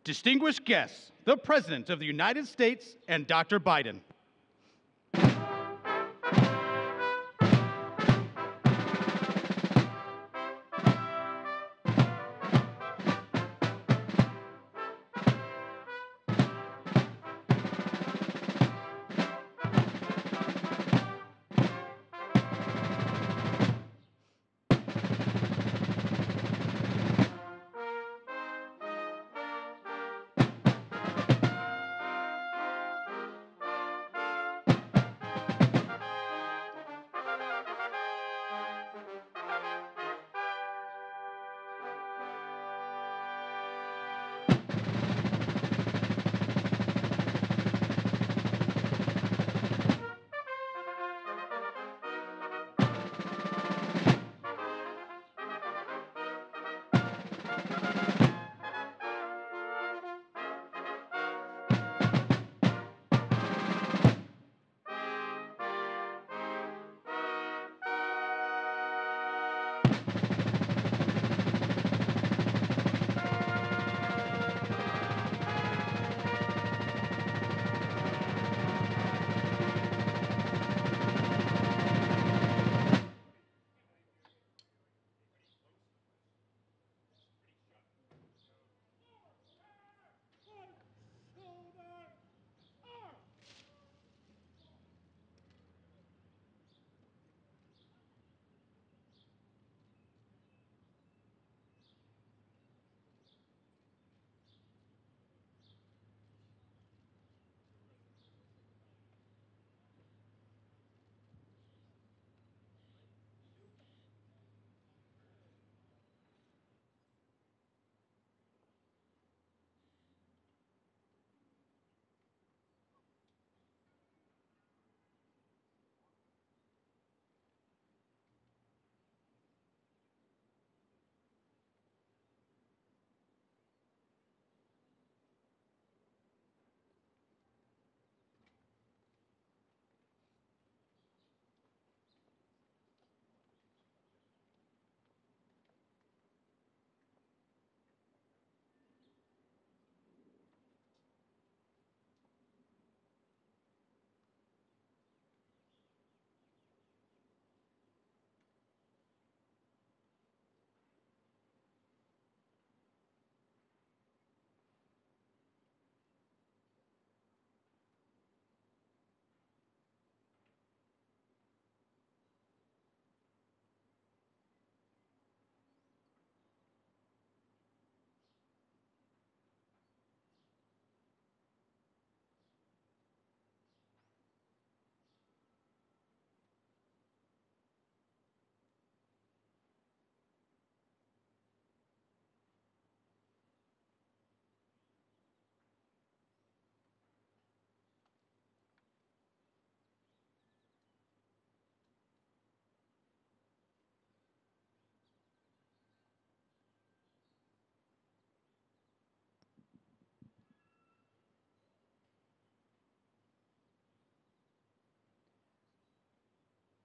Distinguished guests, the President of the United States and Dr. Biden.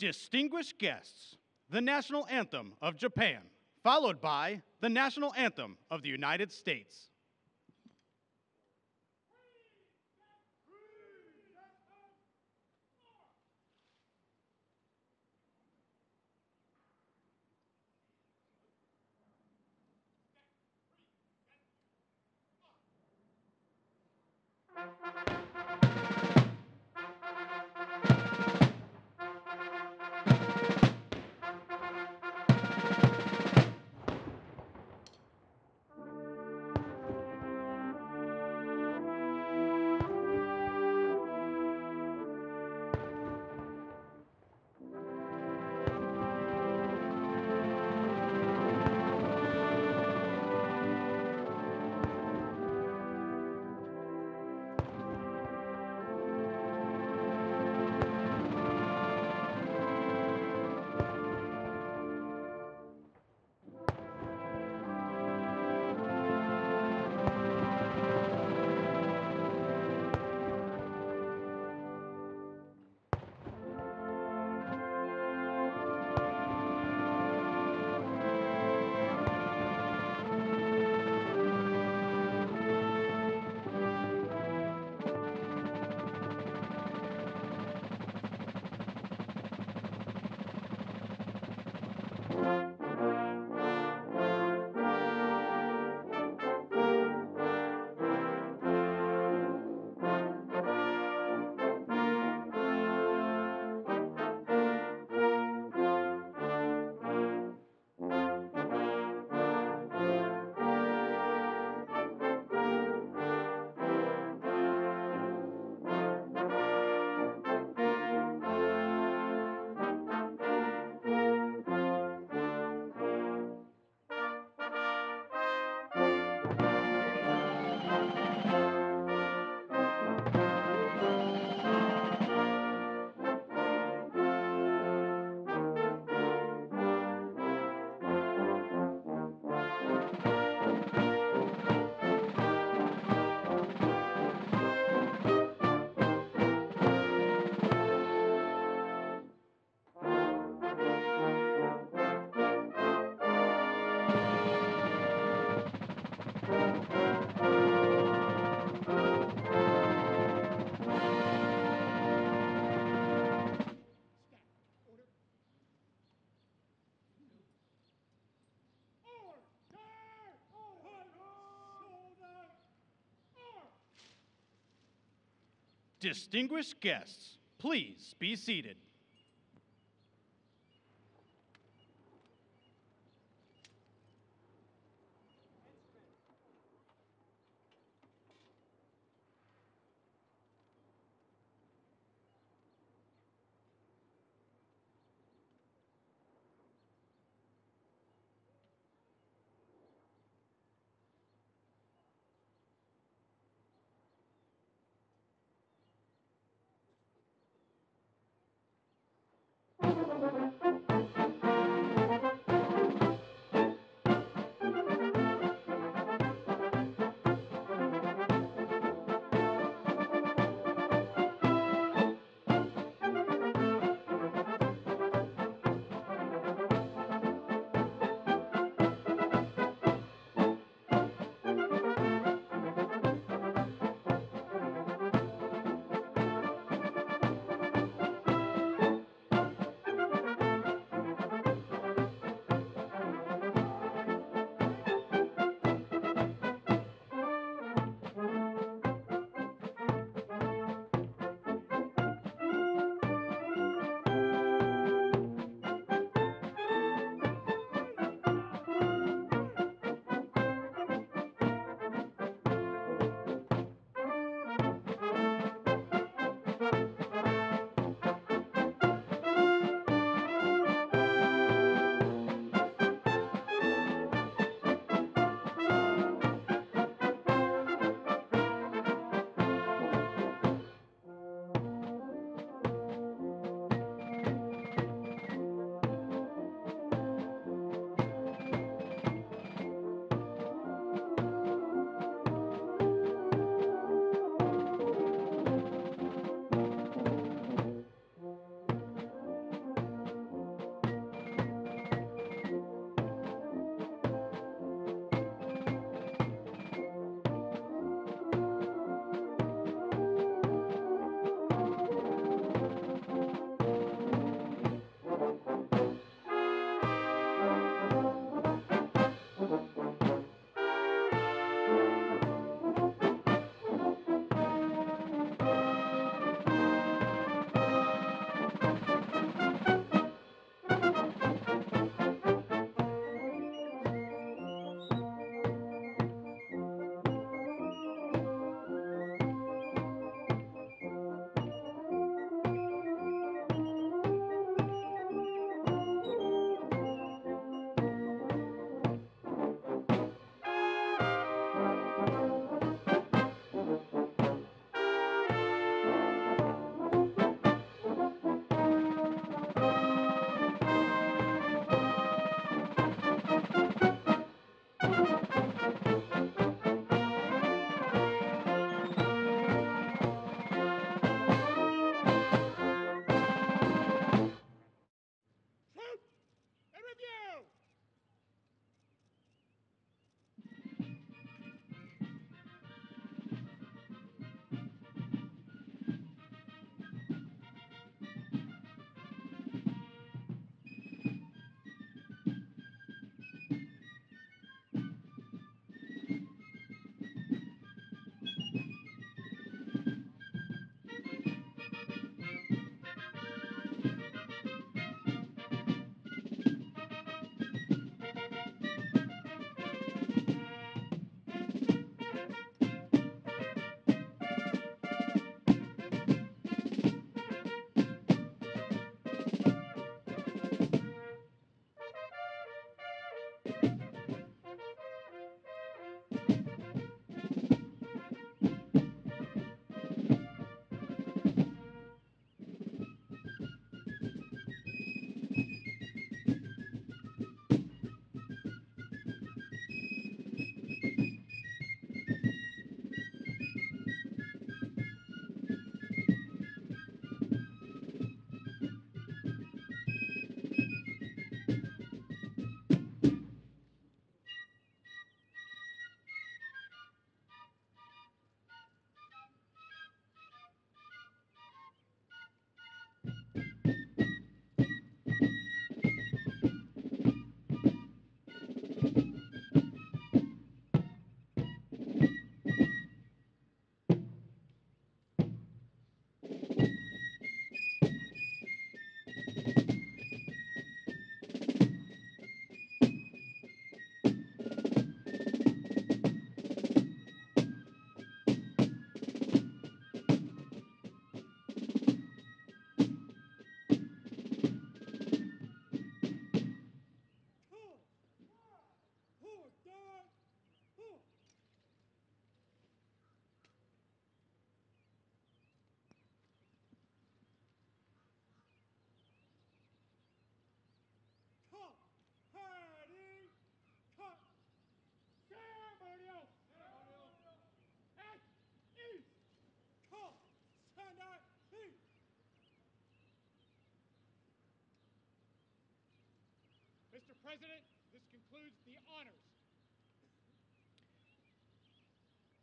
Distinguished guests, the National Anthem of Japan, followed by the National Anthem of the United States. Distinguished guests, please be seated. Mr. President, this concludes the honors.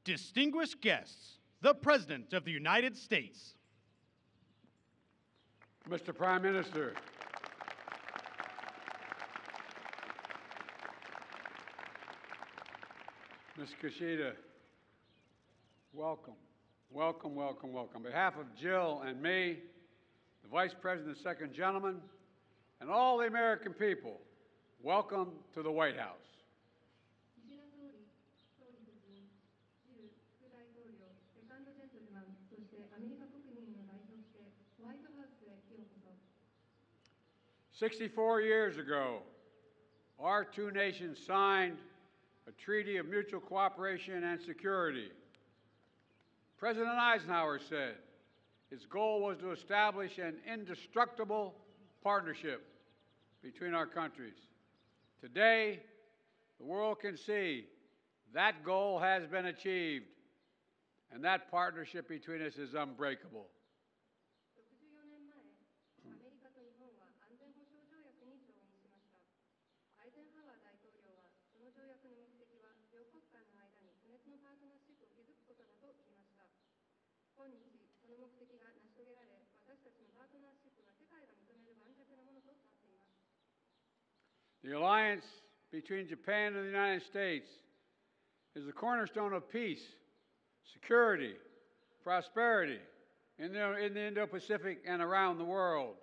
Distinguished guests, the President of the United States. Mr. Prime Minister, Ms. Kishida, welcome, welcome, welcome, welcome. On behalf of Jill and me, the Vice President, the Second Gentleman, and all the American people, welcome to the White House. "64 years ago, our two nations signed a treaty of mutual cooperation and security. President Eisenhower said its goal was to establish an indestructible partnership between our countries. Today, the world can see that goal has been achieved, and that partnership between us is unbreakable." The alliance between Japan and the United States is the cornerstone of peace, security, prosperity in the Indo-Pacific and around the world.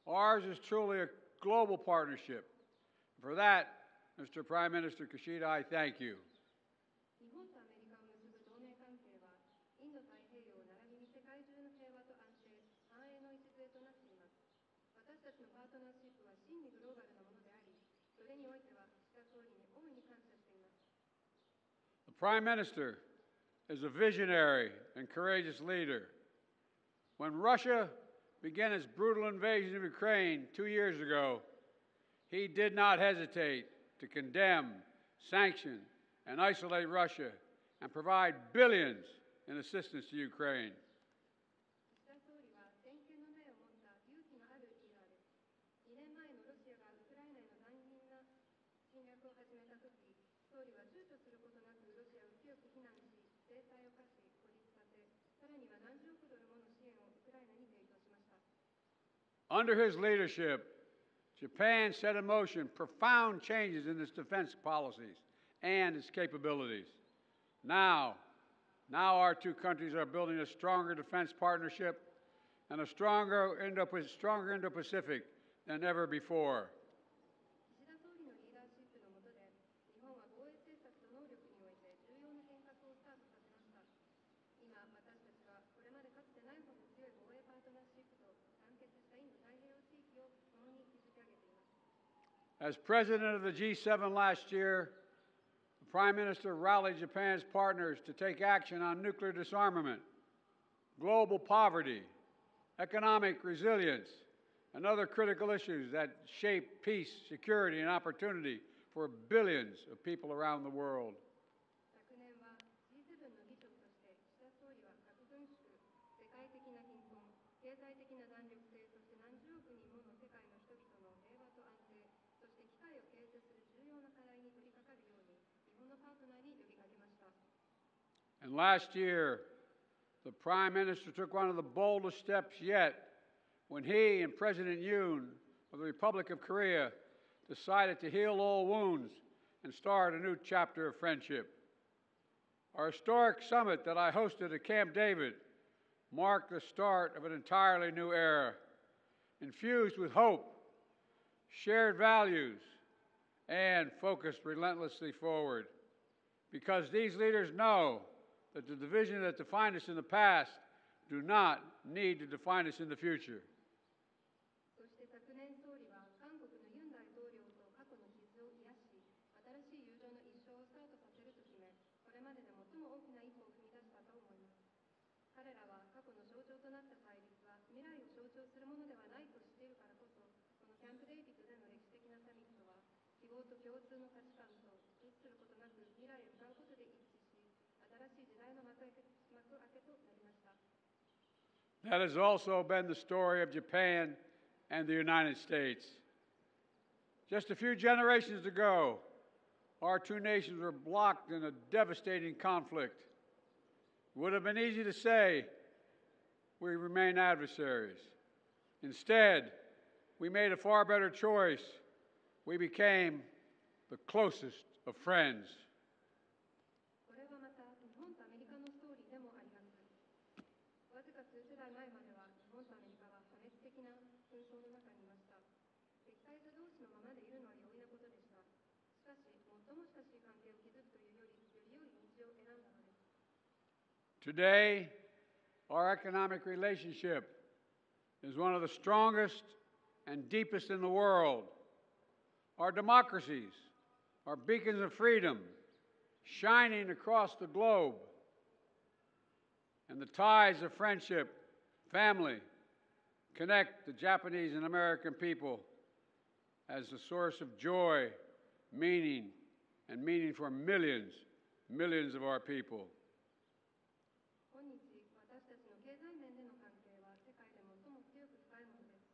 Ours is truly a global partnership. For that, Mr. Prime Minister Kishida, I thank you. The Prime Minister is a visionary and courageous leader. When Russia began its brutal invasion of Ukraine 2 years ago, he did not hesitate to condemn, sanction, and isolate Russia and provide billions in assistance to Ukraine. Under his leadership, Japan set in motion profound changes in its defense policies and its capabilities. Now our two countries are building a stronger defense partnership and a stronger Indo-Pacific than ever before. As president of the G7 last year, the Prime Minister rallied Japan's partners to take action on nuclear disarmament, global poverty, economic resilience, and other critical issues that shape peace, security, and opportunity for billions of people around the world. And last year, the Prime Minister took one of the boldest steps yet when he and President Yoon of the Republic of Korea decided to heal old wounds and start a new chapter of friendship. Our historic summit that I hosted at Camp David marked the start of an entirely new era, infused with hope, shared values, and focused relentlessly forward. Because these leaders know that the divisions that defined us in the past do not need to define us in the future. That has also been the story of Japan and the United States. Just a few generations ago, our two nations were blocked in a devastating conflict. It would have been easy to say we remain adversaries. Instead, we made a far better choice. We became the closest of friends. これはまた日本とアメリカのストーリーでもあります。わずか数世代前までは日本とアメリカは破滅的な紛争の中にいました。敵対者同士のままでいるのは容易なことでした。しかし、最も親しい関係を築くというより、より良い道を選んだのです。Today, our economic relationship is one of the strongest and deepest in the world. Our democracies are beacons of freedom, shining across the globe. And the ties of friendship, family, connect the Japanese and American people as a source of joy, meaning, and meaning for millions, millions of our people. 今日、私たちの経済面での関係は世界で最も強く深いものです。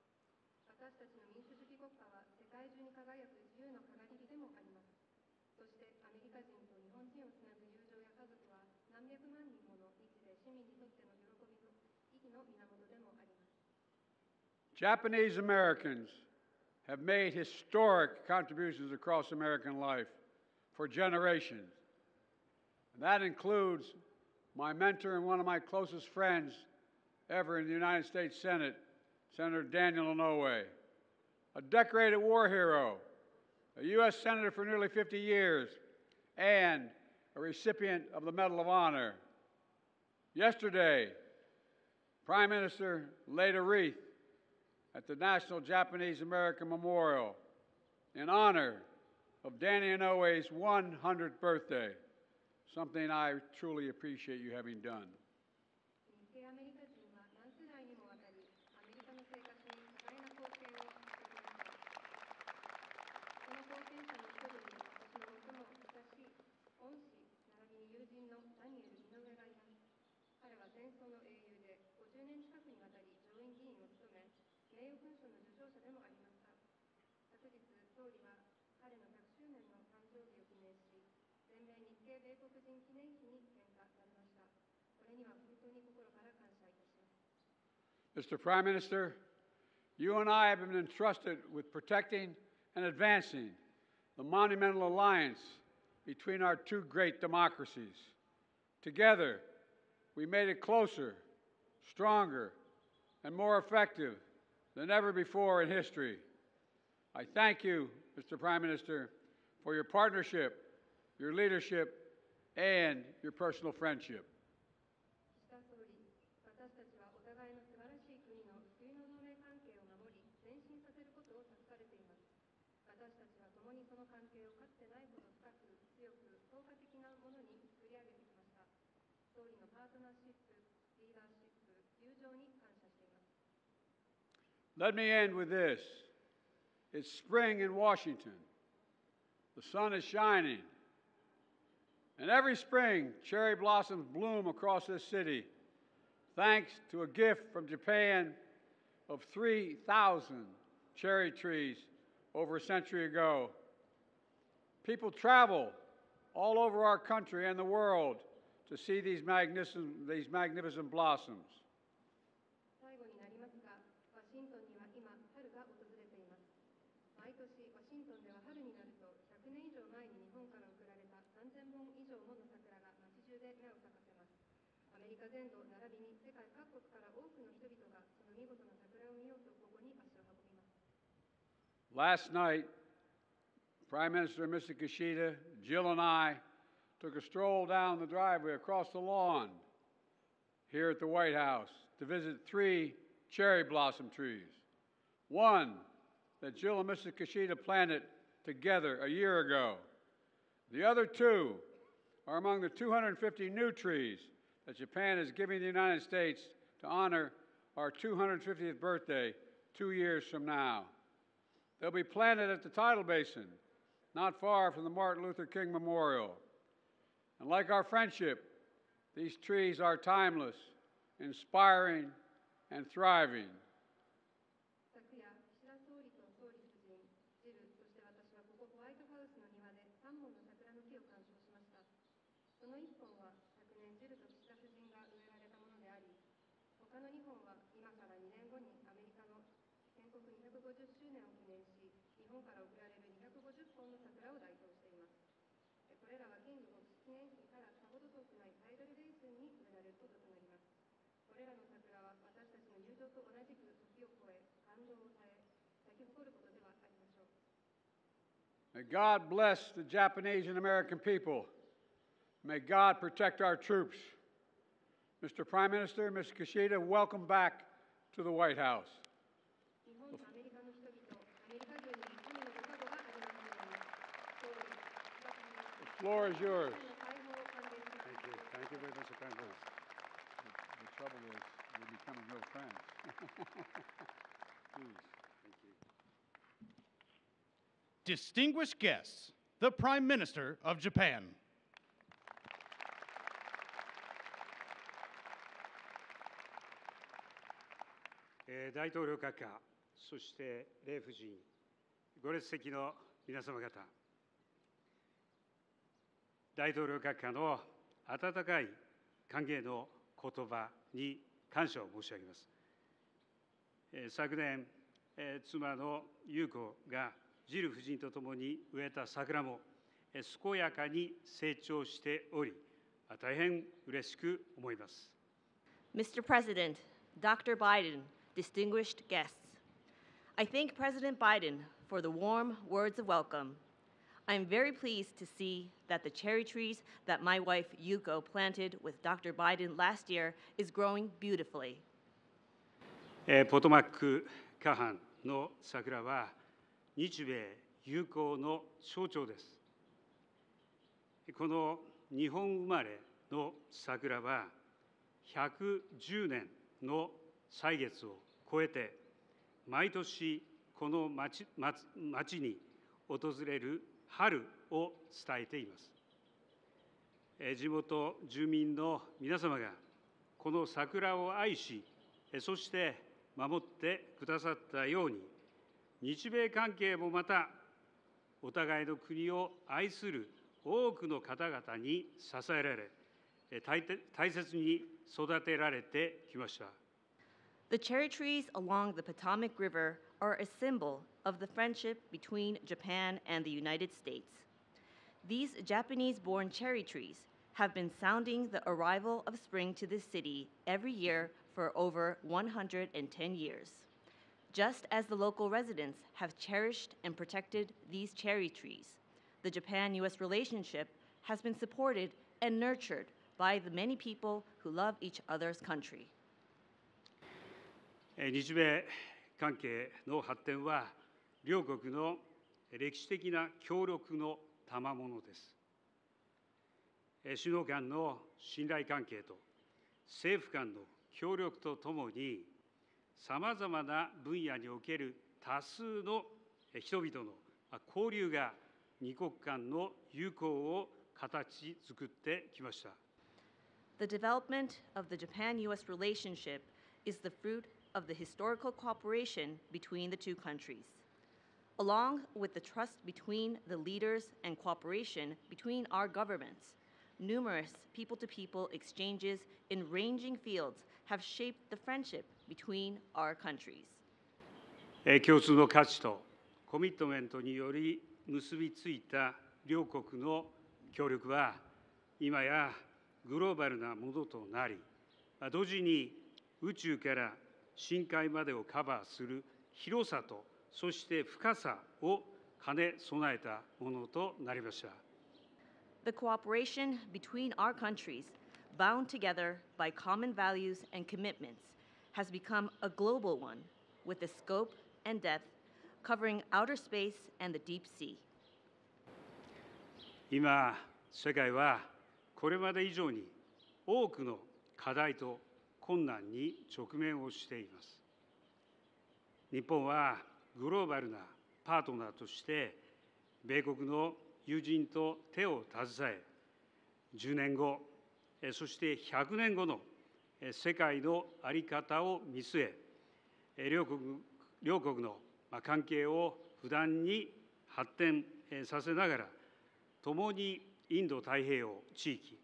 私たちの民主主義国家は世界中に輝く自由のかがり火でもあります。そしてアメリカ人と日本人をつなぐ友情や家族は何百万人もの日米市民にとっての喜びの意義の源でもあります。Japanese Americans have made historic contributions across American life for generations. And that includes my mentor and one of my closest friends ever in the United States Senate, Senator Daniel Inouye, a decorated war hero, a U.S. Senator for nearly 50 years, and a recipient of the Medal of Honor. Yesterday, Prime Minister laid a wreath at the National Japanese American Memorial in honor of Danny Inouye's 100th birthday, something I truly appreciate you having done. 日系アメリカ人は何世代にもわたりアメリカの生活に多大な貢献をしてきました。その貢献者の一人に私の最も親しい恩師並びに友人のダニエル・井上がいます。彼は戦争の英雄で50年近くにわたり上院議員を務め、名誉勲章の受章者でもありました。昨日、総理は彼の100周年の誕生日を記念し、全米日系米国人記念碑に献花されました。これには本当に心から感謝いたします。Mr. Prime Minister, you and I have been entrusted with protecting and advancing the monumental alliance between our two great democracies. Together, we made it closer, stronger, and more effective than ever before in history. I thank you, Mr. Prime Minister, for your partnership, your leadership, and your personal friendship. 岸田総理、私たちはお互いの素晴らしい国の不の同盟関係を守り、前進させることを託されています。私たちは共にその関係をかつてないほど深く、強く、効果的なものに作り上げてきました。総理のパートナーシップ、リーダーシップ、友情に感謝しています。Let me end with this. It's spring in Washington. The sun is shining. And every spring, cherry blossoms bloom across this city, thanks to a gift from Japan of 3,000 cherry trees over a century ago. People travel all over our country and the world to see these magnificent blossoms. 最後になりますが、ワシントンには今、春が訪れています。毎年、ワシントンでは春になると、100年以上前に日本から送られた3000本以上もの桜が街中で目を咲かせます。アメリカ全土並びに世界各国から多くの人々がその見事な桜を見ようとここに足を運びます。Last night, Prime Minister Mr. Kishida, Jill, and I took a stroll down the driveway across the lawn here at the White House to visit 3 cherry blossom trees. One that Jill and Mr. Kishida planted together a year ago. The other 2 are among the 250 new trees that Japan is giving the United States to honor our 250th birthday 2 years from now. They'll be planted at the tidal basin, not far from the Martin Luther King Memorial. And like our friendship, these trees are timeless, inspiring, and thriving. 昨夜、岸田総理と総理夫人、ジル、そして250周年を記念し、日本から贈られる250本の桜を代表しています。これらはキング牧師記念碑からさほど遠くないタイドルベイスンに植えられることとなります。これらの桜は私たちの友情と同じく時を超え、感動を与え、咲き誇ることではありましょう。May God bless the Japanese and American people. May God protect our troops. Mr. Prime Minister, Mr. Kishida, welcome back to the White House. 日本とアメリカの人々、アメリカ軍に神のご加護がありますように。総理、The floor is yours. 解放を歓迎します。 Thank you. Thank you very much, Mr. Prime Minister. The trouble is, we're becoming real friends. Please. Thank you. Distinguished guests, the Prime Minister of Japan. 大統領閣下、そして礼夫人、ご列席の皆様方、大統領閣下の温かい歓迎の言葉に感謝を申し上げます。昨年、妻の裕子がジル夫人とともに植えた桜も健やかに成長しており、大変嬉しく思います。Mr. President, Dr. Biden, distinguished guests, I thank President Biden for the warm words of welcome. I am very pleased to see that the cherry trees that my wife Yuko planted with Dr. Biden last year is growing beautifully. ポトマック河畔の桜は日米友好の象徴です。この日本生まれの桜は110年の歳月を超えて毎年この町に訪れる春を伝えています。地元住民の皆様がこの桜を愛し、そして守ってくださったように、日米関係もまたお互いの国を愛する多くの方々に支えられ、大切に育てられてきました。The cherry trees along the Potomac River are a symbol of the friendship between Japan and the United States. These Japanese-born cherry trees have been sounding the arrival of spring to this city every year for over 110 years. Just as the local residents have cherished and protected these cherry trees, the Japan-U.S. relationship has been supported and nurtured by the many people who love each other's country. 日米関係の発展は両国の歴史的な協力の賜物です。首脳間の信頼関係と政府間の協力とともに、さまざまな分野における多数の人々の交流が二国間の友好を形作ってきました。The development of the Japan-U.S. relationship is the fruit of the historical cooperation between the two countries. Along with the trust between the leaders and cooperation between our governments, numerous people-to-people exchanges in ranging fields have shaped the friendship between our countries. 共通の価値とコミットメントにより結びついた両国の協力は今やグローバルなものとなり、同時に宇宙から深海までをカバーする広さとそして深さを兼ね備えたものとなりました。The cooperation between our countries, bound together by common values and commitments, has become a global one with the scope and depth covering outer space and the deep sea. 今、世界はこれまで以上に多くの課題と困難に直面をしています。日本はグローバルなパートナーとして米国の友人と手を携え、10年後、そして100年後の世界の在り方を見据え、両国の関係を不断に発展させながら、共にインド太平洋地域、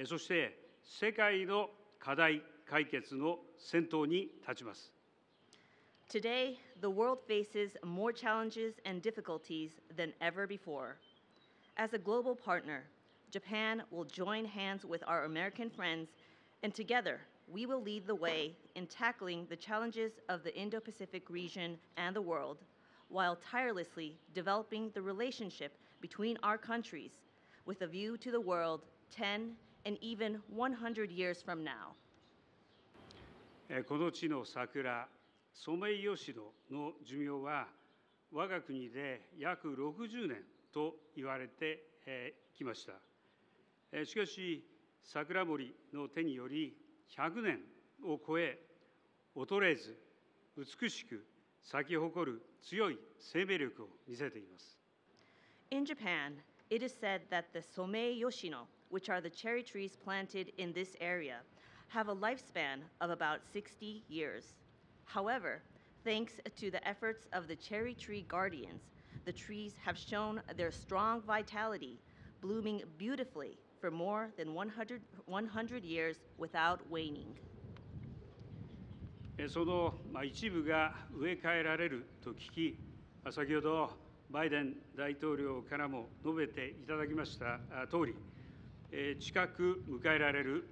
そして世界の課題解決の先頭に立ちます。Today, the world faces more challenges and difficulties than ever before. As a global partner, Japan will join hands with our American friends, and together we will lead the way in tackling the challenges of the Indo-Pacific region and the world, while tirelessly developing the relationship between our countries with a view to the world 10 and even 100 years from now. この地の桜、ソメイヨシノの寿命は我が国で約60年と言われてきました。しかし、桜森の手により100年を超え、衰えず美しく咲き誇る強い生命力を見せています。In Japan, it is said that the Somei Yoshino, which are the cherry trees planted in this area, have a lifespan of about 60 years. However, thanks to the efforts of the cherry tree guardians, the trees have shown their strong vitality, blooming beautifully for more than 100 years without waning. その一部が植え替えられると聞き、先ほどバイデン大統領からも述べていただきました通り、近く迎えられる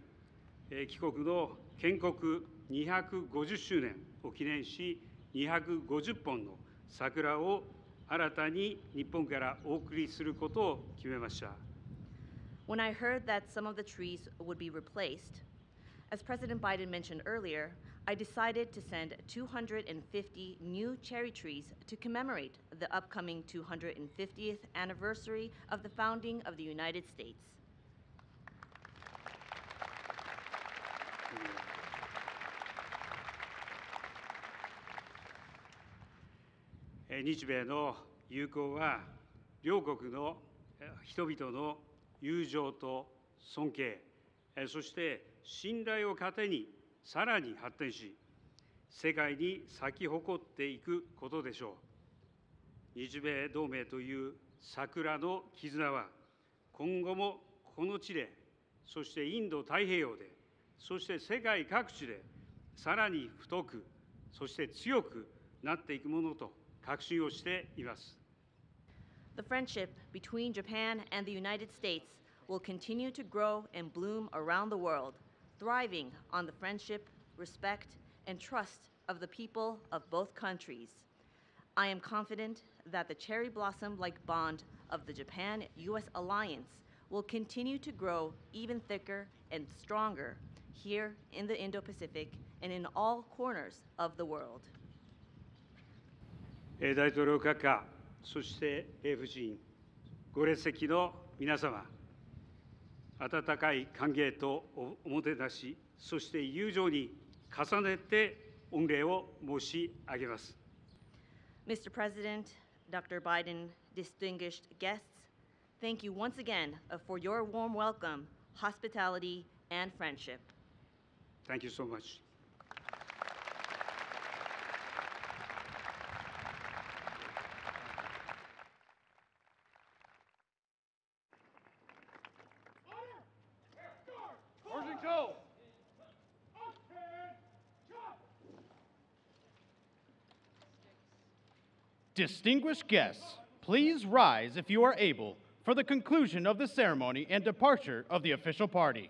帰国の建国250周年を記念し、250本の桜を新たに日本からお送りすることを決めました。When I heard that some of the trees would be replaced, as President Biden mentioned earlier, I decided to send 250 new cherry trees to commemorate the upcoming 250th anniversary of the founding of the United States. 日米の友好は両国の人々の友情と尊敬、そして信頼を糧にさらに発展し、世界に咲き誇っていくことでしょう。日米同盟という桜の絆は今後もこの地で、そしてインド太平洋で、そして世界各地でさらに太く、そして強くなっていくものと確信をしています。The friendship between Japan and the United States will continue to grow and bloom around the world, thriving on the friendship, respect, and trust of the people of both countries. I am confident that the cherry blossom-like bond of the Japan-U.S. alliance will continue to grow even thicker and stronger here in the Indo-Pacific and in all corners of the world. 大統領閣下、そして夫人、ご列席の皆様、温かい歓迎とおもてなし、そして友情に重ねて御礼を申し上げます。Mr. President, Dr. Biden, distinguished guests, thank you once again for your warm welcome, hospitality, and friendship. Thank you so much. Distinguished guests, please rise if you are able for the conclusion of the ceremony and departure of the official party.